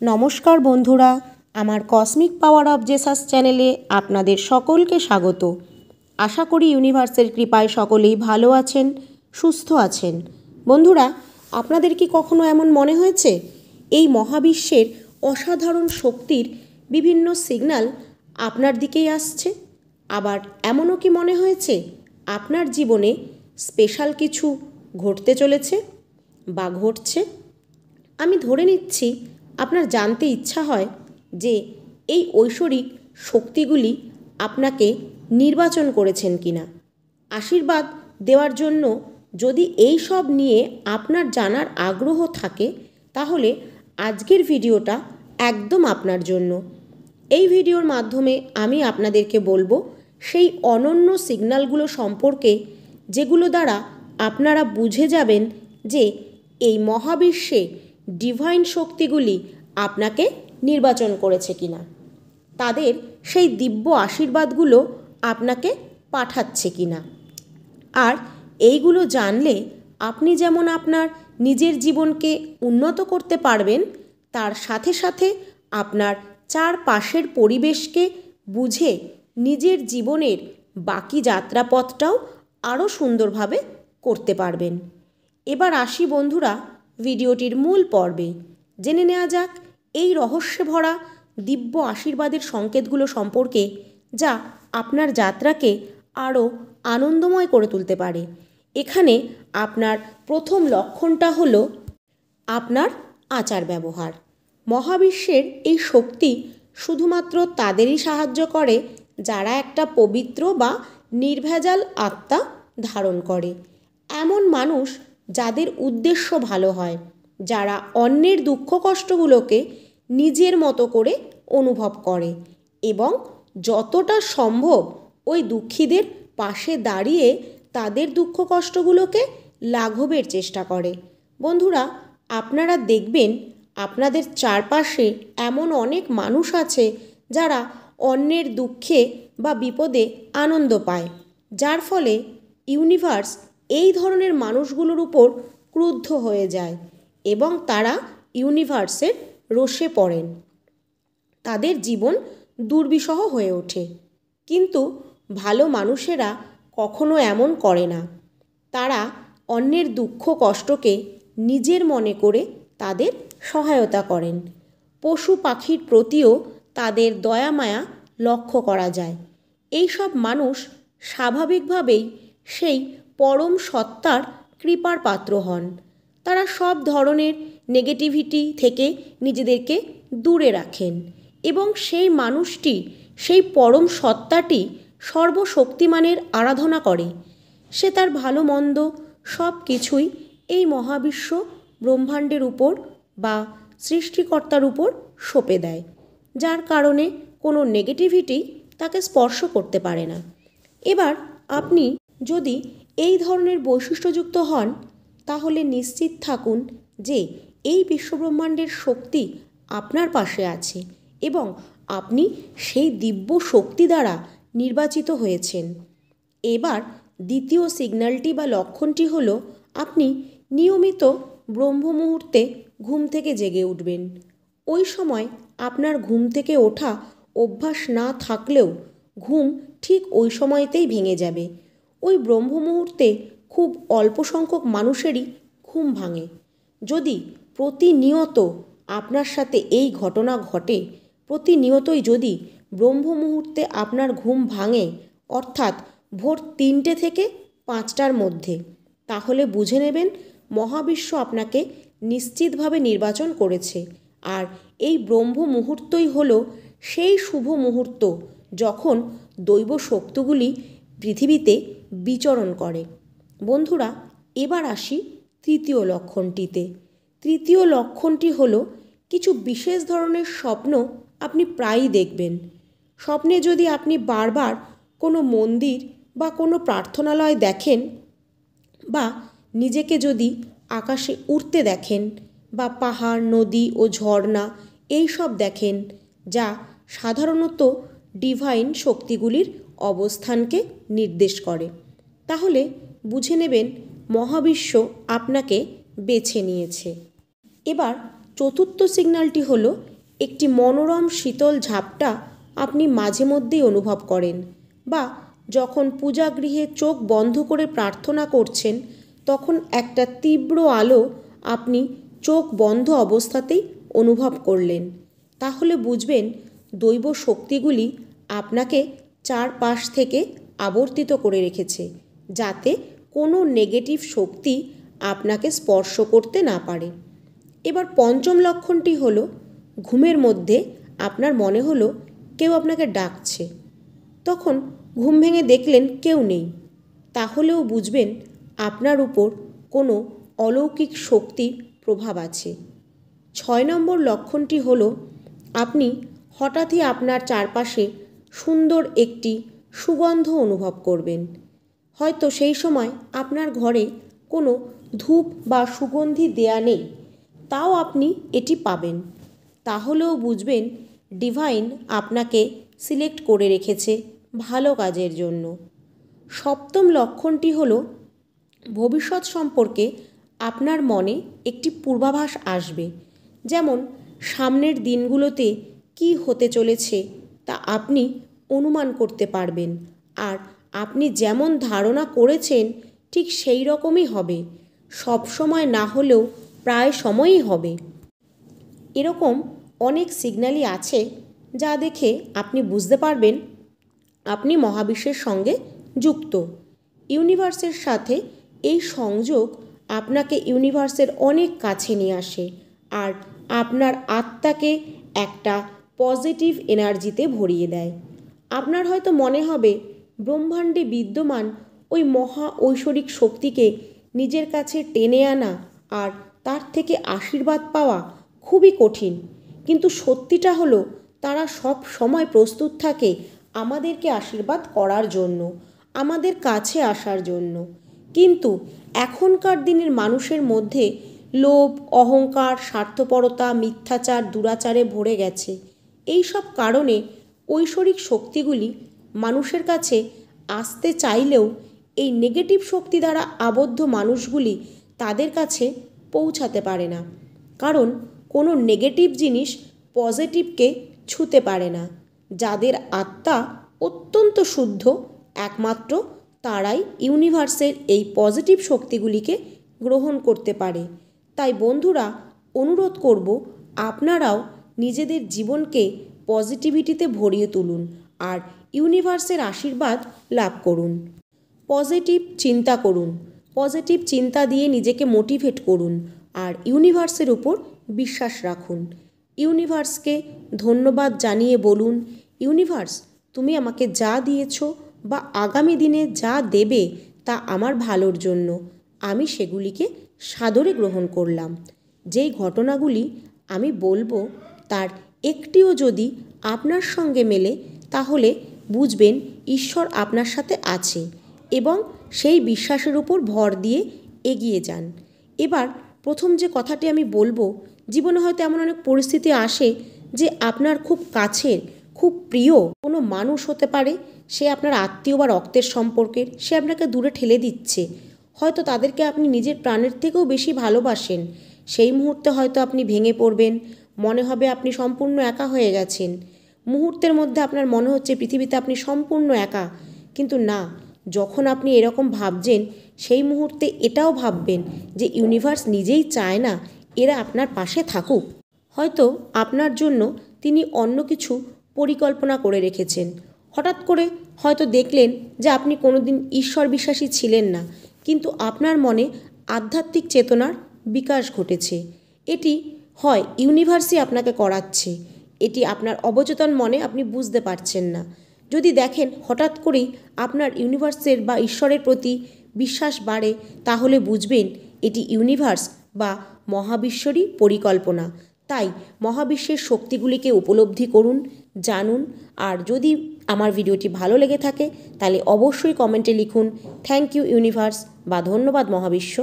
নমস্কার বন্ধুরা, আমার কসমিক পাওয়ার অফ জেসাস চ্যানেলে আপনাদের সকলকে স্বাগত। আশা করি ইউনিভার্সের কৃপায় সকলেই ভালো আছেন, সুস্থ আছেন। বন্ধুরা, আপনাদের কি কখনো এমন মনে হয়েছে এই মহাবিশ্বের অসাধারণ শক্তির বিভিন্ন সিগন্যাল আপনার দিকেই আসছে? আবার এমনও কি মনে হয়েছে আপনার জীবনে স্পেশাল কিছু ঘটতে চলেছে বা ঘটছে? আমি ধরে নিচ্ছি আপনার জানতে ইচ্ছা হয় যে এই ঐশ্বরিক শক্তিগুলি আপনাকে নির্বাচন করেছেন কিনা। আশীর্বাদ দেওয়ার জন্য যদি এই সব নিয়ে আপনার জানার আগ্রহ থাকে, তাহলে আজকের ভিডিওটা একদম আপনার জন্য। এই ভিডিওর মাধ্যমে আমি আপনাদেরকে বলবো সেই অনন্য সিগন্যালগুলো সম্পর্কে, যেগুলো দ্বারা আপনারা বুঝে যাবেন যে এই মহাবিশ্বে ডিভাইন শক্তিগুলি আপনাকে নির্বাচন করেছে কিনা, তাদের সেই দিব্য আশীর্বাদগুলো আপনাকে পাঠাচ্ছে কিনা। আর এইগুলো জানলে আপনি যেমন আপনার নিজের জীবনকে উন্নত করতে পারবেন, তার সাথে সাথে আপনার চারপাশের পরিবেশকে বুঝে নিজের জীবনের বাকি যাত্রাপথটাও আরও সুন্দরভাবে করতে পারবেন। এবার আসি বন্ধুরা ভিডিওটির মূল পর্বে। জেনে নেওয়া যাক এই রহস্যে ভরা দিব্য আশীর্বাদের সংকেতগুলো সম্পর্কে, যা আপনার যাত্রাকে আরও আনন্দময় করে তুলতে পারে। এখানে আপনার প্রথম লক্ষণটা হলো আপনার আচার ব্যবহার। মহাবিশ্বের এই শক্তি শুধুমাত্র তাদেরই সাহায্য করে যারা একটা পবিত্র বা নির্ভেজাল আত্মা ধারণ করে। এমন মানুষ যাদের উদ্দেশ্য ভালো হয়, যারা অন্যের দুঃখ কষ্টগুলোকে নিজের মতো করে অনুভব করে এবং যতটা সম্ভব ওই দুঃখীদের পাশে দাঁড়িয়ে তাদের দুঃখ কষ্টগুলোকে লাঘবের চেষ্টা করে। বন্ধুরা, আপনারা দেখবেন আপনাদের চারপাশে এমন অনেক মানুষ আছে যারা অন্যের দুঃখে বা বিপদে আনন্দ পায়, যার ফলে ইউনিভার্স এই ধরনের মানুষগুলোর উপর ক্রুদ্ধ হয়ে যায় এবং তারা ইউনিভার্সের রোষে পড়েন। তাদের জীবন দুর্বিষহ হয়ে ওঠে। কিন্তু ভালো মানুষেরা কখনো এমন করে না। তারা অন্যের দুঃখ কষ্টকে নিজের মনে করে তাদের সহায়তা করেন। পশু পাখির প্রতিও তাদের দয়া মায়া লক্ষ্য করা যায়। এই সব মানুষ স্বাভাবিকভাবেই সেই পরম সত্তার কৃপার পাত্র হন। তারা সব ধরনের নেগেটিভিটি থেকে নিজেদেরকে দূরে রাখেন এবং সেই মানুষটি, সেই পরম সত্তাটি সর্বশক্তিমানের আরাধনা করে। সে তার ভালো মন্দ সব কিছুই এই মহাবিশ্ব ব্রহ্মাণ্ডের উপর বা সৃষ্টিকর্তার উপর সঁপে দেয়, যার কারণে কোনো নেগেটিভিটি তাকে স্পর্শ করতে পারে না। এবার আপনি যদি এই ধরনের বৈশিষ্ট্যযুক্ত হন, তাহলে নিশ্চিত থাকুন যে এই বিশ্বব্রহ্মাণ্ডের শক্তি আপনার পাশে আছে এবং আপনি সেই দিব্য শক্তি দ্বারা নির্বাচিত হয়েছেন। এবার দ্বিতীয় সিগন্যালটি বা লক্ষণটি হলো আপনি নিয়মিত ব্রহ্ম মুহূর্তে ঘুম থেকে জেগে উঠবেন। ওই সময় আপনার ঘুম থেকে ওঠা অভ্যাস না থাকলেও ঘুম ঠিক ওই সময়তেই ভেঙে যাবে। ওই ব্রহ্ম মুহূর্তে খুব অল্প সংখ্যক মানুষেরই ঘুম ভাঙে। যদি প্রতিনিয়ত আপনার সাথে এই ঘটনা ঘটে, প্রতিনিয়তই যদি ব্রহ্ম মুহূর্তে আপনার ঘুম ভাঙে, অর্থাৎ ভোর 3টে থেকে 5টার মধ্যে, তাহলে বুঝে নেবেন মহাবিশ্ব আপনাকে নিশ্চিতভাবে নির্বাচন করেছে। আর এই ব্রহ্ম মুহূর্তই হলো সেই শুভ মুহূর্ত যখন দৈব শক্তিগুলি পৃথিবীতে বিচরণ করে। বন্ধুরা, এবার আসি তৃতীয় লক্ষণটিতে। তৃতীয় লক্ষণটি হলো কিছু বিশেষ ধরনের স্বপ্ন আপনি প্রায়ই দেখবেন। স্বপ্নে যদি আপনি বারবার কোনো মন্দির বা কোনো প্রার্থনালয় দেখেন, বা নিজেকে যদি আকাশে উড়তে দেখেন, বা পাহাড়, নদী ও ঝর্ণা এই সব দেখেন, যা সাধারণত ডিভাইন শক্তিগুলির অবস্থানকে নির্দেশ করে, তাহলে বুঝে নেবেন মহাবিশ্ব আপনাকে বেছে নিয়েছে। এবার চতুর্থ সিগন্যালটি হলো একটি মনোরম শীতল ঝাপটা আপনি মাঝে মধ্যেই অনুভব করেন, বা যখন পূজাগৃহে চোখ বন্ধ করে প্রার্থনা করছেন তখন একটা তীব্র আলো আপনি চোখ বন্ধ অবস্থাতেই অনুভব করলেন, তাহলে বুঝবেন দৈব শক্তিগুলি আপনাকে চারপাশ থেকে আবর্তিত করে রেখেছে, যাতে কোনো নেগেটিভ শক্তি আপনাকে স্পর্শ করতে না পারে। এবার পঞ্চম লক্ষণটি হলো, ঘুমের মধ্যে আপনার মনে হলো কেউ আপনাকে ডাকছে, তখন ঘুম ভেঙে দেখলেন কেউ নেই, তাহলেও বুঝবেন আপনার উপর কোনো অলৌকিক শক্তির প্রভাব আছে। 6 নম্বর লক্ষণটি হলো, আপনি হঠাৎই আপনার চারপাশে সুন্দর একটি সুগন্ধ অনুভব করবেন। হয়তো সেই সময় আপনার ঘরে কোনো ধূপ বা সুগন্ধি দেয়া নেই, তাও আপনি এটি পাবেন, তাহলেও বুঝবেন ডিভাইন আপনাকে সিলেক্ট করে রেখেছে ভালো কাজের জন্য। 7ম লক্ষণটি হলো, ভবিষ্যৎ সম্পর্কে আপনার মনে একটি পূর্বাভাস আসবে, যেমন সামনের দিনগুলোতে কি হতে চলেছে তা আপনি অনুমান করতে পারবেন, আর আপনি যেমন ধারণা করেছেন ঠিক সেই রকমই হবে, সব সময় না হলেও প্রায় সময়ই হবে। এরকম অনেক সিগন্যালই আছে যা দেখে আপনি বুঝতে পারবেন আপনি মহাবিশ্বের সঙ্গে যুক্ত। ইউনিভার্সের সাথে এই সংযোগ আপনাকে ইউনিভার্সের অনেক কাছে নিয়ে আসে, আর আপনার আত্মাকে একটা পজিটিভ এনার্জিতে ভরিয়ে দেয়। আপনার হয়তো মনে হবে ব্রহ্মাণ্ডে বিদ্যমান ওই মহা ঐশ্বরিক শক্তিকে নিজের কাছে টেনে আনা আর তার থেকে আশীর্বাদ পাওয়া খুবই কঠিন, কিন্তু সত্যিটা হলো তারা সব সময় প্রস্তুত থাকে আমাদেরকে আশীর্বাদ করার জন্য, আমাদের কাছে আসার জন্য। কিন্তু এখনকার দিনের মানুষের মধ্যে লোভ, অহংকার, স্বার্থপরতা, মিথ্যাচার, দুরাচারে ভরে গেছে। এই সব কারণে ঐশ্বরিক শক্তিগুলি মানুষের কাছে আসতে চাইলেও এই নেগেটিভ শক্তি দ্বারা আবদ্ধ মানুষগুলি তাদের কাছে পৌঁছাতে পারে না, কারণ কোনো নেগেটিভ জিনিস পজিটিভকে ছুঁতে পারে না। যাদের আত্মা অত্যন্ত শুদ্ধ, একমাত্র তারাই ইউনিভার্সের এই পজিটিভ শক্তিগুলিকে গ্রহণ করতে পারে। তাই বন্ধুরা, অনুরোধ করব আপনারাও নিজেদের জীবনকে পজিটিভিটিতে ভরিয়ে তুলুন আর ইউনিভার্সের আশীর্বাদ লাভ করুন। পজিটিভ চিন্তা করুন, পজিটিভ চিন্তা দিয়ে নিজেকে মোটিভেট করুন আর ইউনিভার্সের উপর বিশ্বাস রাখুন। ইউনিভার্সকে ধন্যবাদ জানিয়ে বলুন, ইউনিভার্স তুমি আমাকে যা দিয়েছো বা আগামী দিনে যা দেবে তা আমার ভালোর জন্য, আমি সেগুলিকে সাদরে গ্রহণ করলাম। যেই ঘটনাগুলি আমি বলবো তার একটিও যদি আপনার সঙ্গে মেলে তাহলে বুঝবেন ঈশ্বর আপনার সাথে আছে এবং সেই বিশ্বাসের উপর ভর দিয়ে এগিয়ে যান। এবার প্রথম যে কথাটি আমি বলবো, জীবনে হয়তো এমন অনেক পরিস্থিতি আসে যে আপনার খুব কাছের, খুব প্রিয় কোনো মানুষ হতে পারে, সে আপনার আত্মীয় বা রক্তের সম্পর্কের, সে আপনাকে দূরে ঠেলে দিচ্ছে, হয়তো তাদেরকে আপনি নিজের প্রাণের থেকেও বেশি ভালোবাসেন। সেই মুহূর্তে হয়তো আপনি ভেঙে পড়বেন, মনে হবে আপনি সম্পূর্ণ একা হয়ে গেছেন, মুহূর্তের মধ্যে আপনার মনে হচ্ছে পৃথিবীতে আপনি সম্পূর্ণ একা। কিন্তু না, যখন আপনি এরকম ভাবছেন সেই মুহূর্তে এটাও ভাববেন যে ইউনিভার্স নিজেই চায় না এরা আপনার পাশে থাকুক, হয়তো আপনার জন্য তিনি অন্য কিছু পরিকল্পনা করে রেখেছেন। হঠাৎ করে হয়তো দেখলেন যে আপনি কোনোদিন ঈশ্বর বিশ্বাসী ছিলেন না, কিন্তু আপনার মনে আধ্যাত্মিক চেতনার বিকাশ ঘটেছে। এটি হয় ইউনিভার্সই আপনাকে করাচ্ছে, এটি আপনার অবচেতন মনে আপনি বুঝতে পারছেন না। যদি দেখেন হঠাৎ করেই আপনার ইউনিভার্সের বা ঈশ্বরের প্রতি বিশ্বাস বাড়ে, তাহলে বুঝবেন এটি ইউনিভার্স বা মহাবিশ্বরই পরিকল্পনা। তাই মহাবিশ্বের শক্তিগুলিকে উপলব্ধি করুন, জানুন। আর যদি আমার ভিডিওটি ভালো লেগে থাকে তাহলে অবশ্যই কমেন্টে লিখুন থ্যাংক ইউ ইউনিভার্স বা ধন্যবাদ মহাবিশ্ব।